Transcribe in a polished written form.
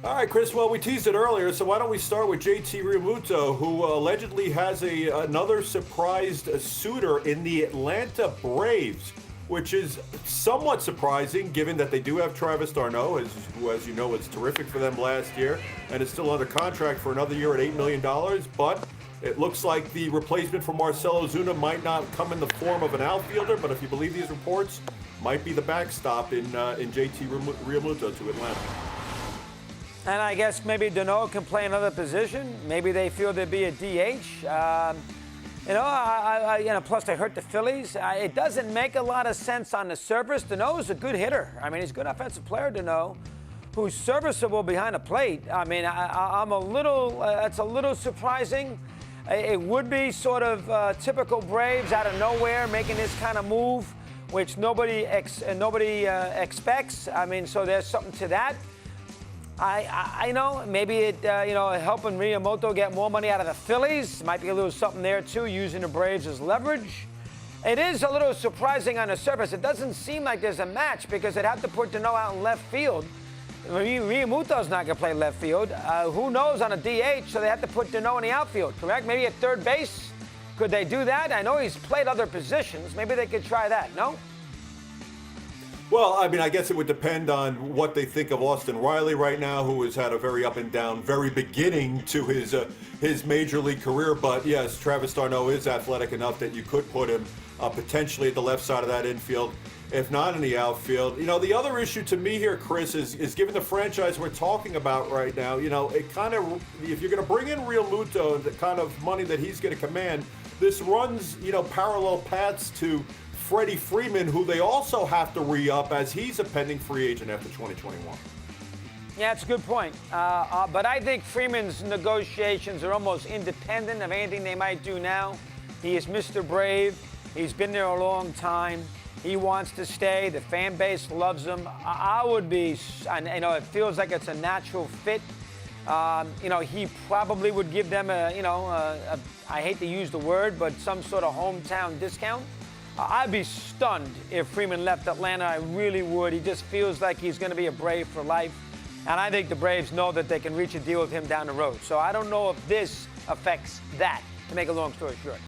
All right, Chris. Well, we teased it earlier, so why don't we start with JT Realmuto, who allegedly has another surprised suitor in the Atlanta Braves, which is somewhat surprising given that they do have Travis d'Arnaud, who, as you know, was terrific for them last year and is still under contract for another year at $8 million. But it looks like the replacement for Marcell Ozuna might not come in the form of an outfielder, but if you believe these reports, might be the backstop in JT Realmuto to Atlanta. And I guess maybe d'Arnaud can play another position. Maybe they feel there'd be a DH. Plus they hurt the Phillies. It doesn't make a lot of sense on the surface. d'Arnaud is a good hitter. I mean, he's a good offensive player, d'Arnaud, who's serviceable behind the plate. I mean, I'm a little, that's a little surprising. It would be sort of typical Braves out of nowhere making this kind of move, which nobody expects. I mean, so there's something to that. I know maybe it helping Realmuto get more money out of the Phillies. Might be a little something there too, using the Braves as leverage. It is a little surprising on the surface. It doesn't seem like there's a match because they'd have to put d'Arnaud out in left field. Realmuto's not going to play left field. Who knows on a DH? So they have to put d'Arnaud in the outfield, correct? Maybe at third base. Could they do that? I know he's played other positions. Maybe they could try that. No. Well, I mean, I guess it would depend on what they think of Austin Riley right now, who has had a very up and down, very beginning to his major league career. But yes, Travis d'Arnaud is athletic enough that you could put him potentially at the left side of that infield, if not in the outfield. You know, the other issue to me here, Chris, is given the franchise we're talking about right now, you know, it kind of, if you're going to bring in Realmuto and the kind of money that he's going to command, this runs, parallel paths to Freddie Freeman, who they also have to re-up as he's a pending free agent after 2021. Yeah, it's a good point. But I think Freeman's negotiations are almost independent of anything they might do now. He is Mr. Brave. He's been there a long time. He wants to stay. The fan base loves him. I would be, it feels like it's a natural fit. He probably would give them I hate to use the word, but some sort of hometown discount. I'd be stunned if Freeman left Atlanta. I really would. He just feels like he's going to be a Brave for life. And I think the Braves know that they can reach a deal with him down the road. So I don't know if this affects that, to make a long story short.